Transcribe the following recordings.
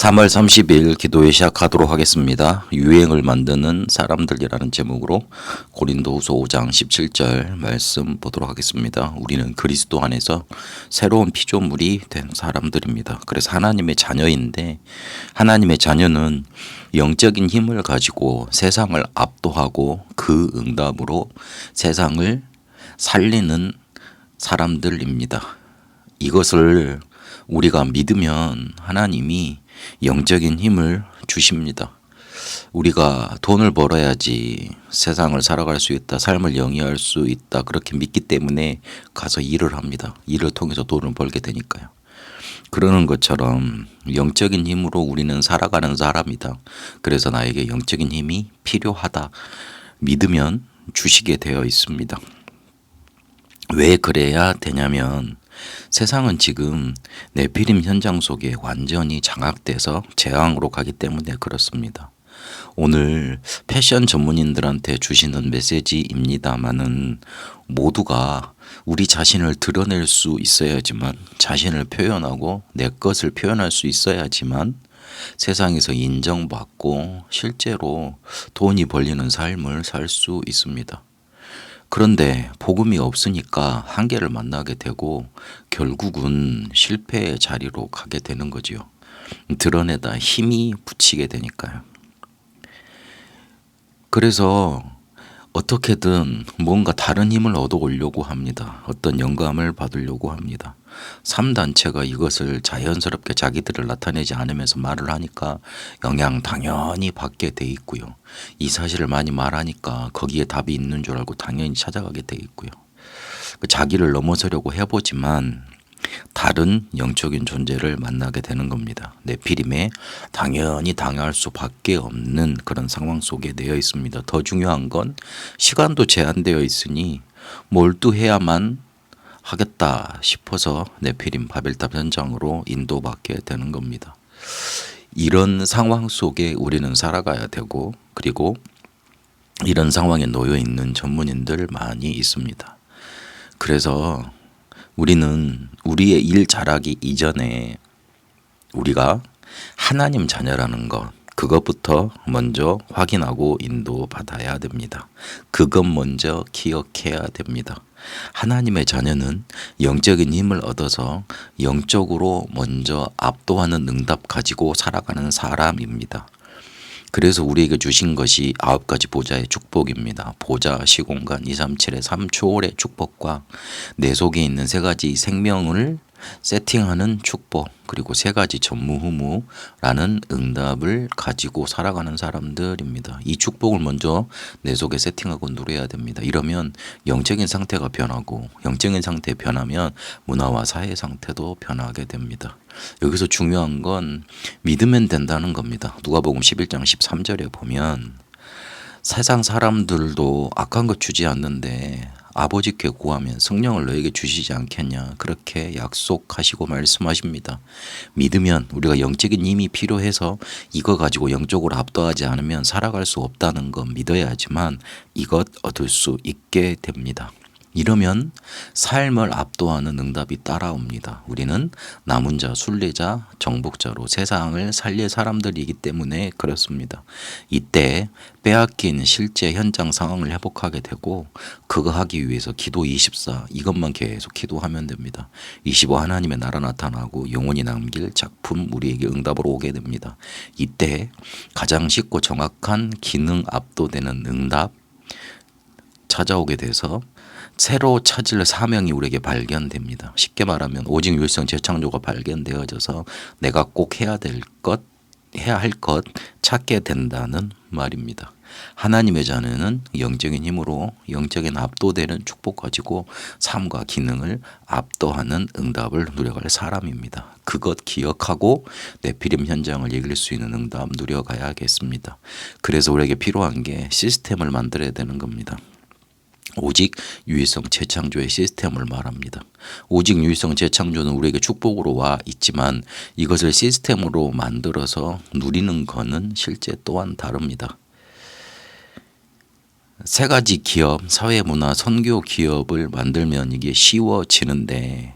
3월 30일 기도회 시작하도록 하겠습니다. 유행을 만드는 사람들이라는 제목으로 고린도후서 5장 17절 말씀 보도록 하겠습니다. 우리는 그리스도 안에서 새로운 피조물이 된 사람들입니다. 그래서 하나님의 자녀인데, 하나님의 자녀는 영적인 힘을 가지고 세상을 압도하고 그 응답으로 세상을 살리는 사람들입니다. 이것을 우리가 믿으면 하나님이 영적인 힘을 주십니다. 우리가 돈을 벌어야지 세상을 살아갈 수 있다, 삶을 영위할 수 있다, 그렇게 믿기 때문에 가서 일을 합니다. 일을 통해서 돈을 벌게 되니까요. 그러는 것처럼 영적인 힘으로 우리는 살아가는 사람이다. 그래서 나에게 영적인 힘이 필요하다 믿으면 주시게 되어 있습니다. 왜 그래야 되냐면, 세상은 지금 네피림 현장 속에 완전히 장악돼서 재앙으로 가기 때문에 그렇습니다. 오늘 패션 전문인들한테 주시는 메시지입니다마는, 모두가 우리 자신을 드러낼 수 있어야지만, 자신을 표현하고 내 것을 표현할 수 있어야지만 세상에서 인정받고 실제로 돈이 벌리는 삶을 살 수 있습니다. 그런데 복음이 없으니까 한계를 만나게 되고 결국은 실패의 자리로 가게 되는 거지요. 드러내다 힘이 붙이게 되니까요. 그래서 어떻게든 뭔가 다른 힘을 얻어오려고 합니다. 어떤 영감을 받으려고 합니다. 3단체가 이것을 자연스럽게 자기들을 나타내지 않으면서 말을 하니까 영향 당연히 받게 돼 있고요. 이 사실을 많이 말하니까 거기에 답이 있는 줄 알고 당연히 찾아가게 돼 있고요. 자기를 넘어서려고 해보지만 다른 영적인 존재를 만나게 되는 겁니다. 네피림에 당연히 당할 수밖에 없는 그런 상황 속에 내어 있습니다. 더 중요한 건 시간도 제한되어 있으니 몰두해야만 하겠다 싶어서 네피림 바벨탑 현장으로 인도받게 되는 겁니다. 이런 상황 속에 우리는 살아가야 되고, 그리고 이런 상황에 놓여 있는 전문인들 많이 있습니다. 그래서 우리는 우리의 일 잘하기 이전에 우리가 하나님 자녀라는 것, 그것부터 먼저 확인하고 인도받아야 됩니다. 그것 먼저 기억해야 됩니다. 하나님의 자녀는 영적인 힘을 얻어서 영적으로 먼저 압도하는 응답 가지고 살아가는 사람입니다. 그래서 우리에게 주신 것이 9가지 보좌의 축복입니다. 보좌, 시공간, 237의 3초월의 축복과 내 속에 있는 3가지 생명을 세팅하는 축복, 그리고 3가지 전무후무라는 응답을 가지고 살아가는 사람들입니다. 이 축복을 먼저 내 속에 세팅하고 누려야 됩니다. 이러면 영적인 상태가 변하고, 영적인 상태 변하면 문화와 사회 상태도 변하게 됩니다. 여기서 중요한 건 믿으면 된다는 겁니다. 누가복음 11장 13절에 보면 세상 사람들도 악한 것 주지 않는데 아버지께 구하면 성령을 너에게 주시지 않겠냐, 그렇게 약속하시고 말씀하십니다. 믿으면, 우리가 영적인 힘이 필요해서 이거 가지고 영적으로 압도하지 않으면 살아갈 수 없다는 거 믿어야 하지만 이것 얻을 수 있게 됩니다. 이러면 삶을 압도하는 응답이 따라옵니다. 우리는 남은 자, 순례자, 정복자로 세상을 살릴 사람들이기 때문에 그렇습니다. 이때 빼앗긴 실제 현장 상황을 회복하게 되고, 그거 하기 위해서 기도 24, 이것만 계속 기도하면 됩니다. 25, 하나님의 나라 나타나고 영원히 남길 작품 우리에게 응답으로 오게 됩니다. 이때 가장 쉽고 정확한 기능 압도되는 응답 찾아오게 돼서 새로 찾을 사명이 우리에게 발견됩니다. 쉽게 말하면 오직 유일성 재창조가 발견되어져서 내가 꼭 해야 할 것 찾게 된다는 말입니다. 하나님의 자녀는 영적인 힘으로 영적인 압도되는 축복 가지고 삶과 기능을 압도하는 응답을 누려갈 사람입니다. 그것 기억하고 네피림 현장을 이길 수 있는 응답 누려가야겠습니다. 그래서 우리에게 필요한 게 시스템을 만들어야 되는 겁니다. 오직 유일성 재창조의 시스템을 말합니다. 오직 유일성 재창조는 우리에게 축복으로 와 있지만 이것을 시스템으로 만들어서 누리는 것은 실제 또한 다릅니다. 3가지 기업, 사회문화, 선교 기업을 만들면 이게 쉬워지는데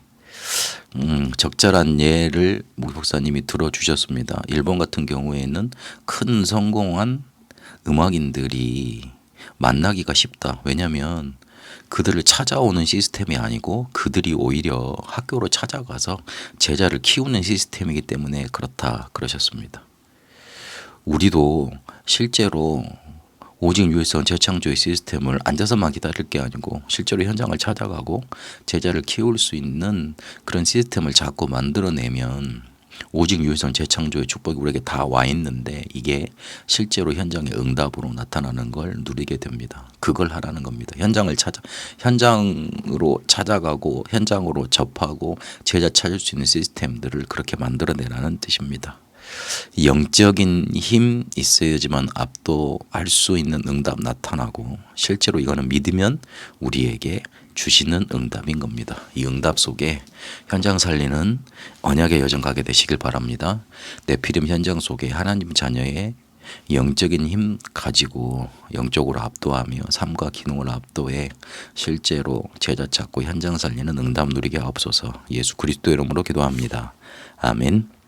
적절한 예를 목사님이 들어주셨습니다. 일본 같은 경우에는 큰 성공한 음악인들이 만나기가 쉽다. 왜냐하면 그들을 찾아오는 시스템이 아니고 그들이 오히려 학교로 찾아가서 제자를 키우는 시스템이기 때문에 그렇다 그러셨습니다. 우리도 실제로 오직 유일성 재창조의 시스템을 앉아서만 기다릴 게 아니고 실제로 현장을 찾아가고 제자를 키울 수 있는 그런 시스템을 자꾸 만들어내면 오직 유일성 재창조의 축복이 우리에게 다 와 있는데 이게 실제로 현장의 응답으로 나타나는 걸 누리게 됩니다. 그걸 하라는 겁니다. 현장으로 찾아가고 현장으로 접하고 제자 찾을 수 있는 시스템들을 그렇게 만들어내라는 뜻입니다. 영적인 힘 있어야지만 압도할 수 있는 응답 나타나고 실제로 이거는 믿으면 우리에게 주시는 응답인 겁니다. 이 응답 속에 현장 살리는 언약의 여정 가게 되시길 바랍니다. 네피림 현장 속에 하나님 자녀의 영적인 힘 가지고 영적으로 압도하며 삶과 기능을 압도해 실제로 제자 찾고 현장 살리는 응답 누리게 하옵소서. 예수 그리스도 이름으로 기도합니다. 아멘.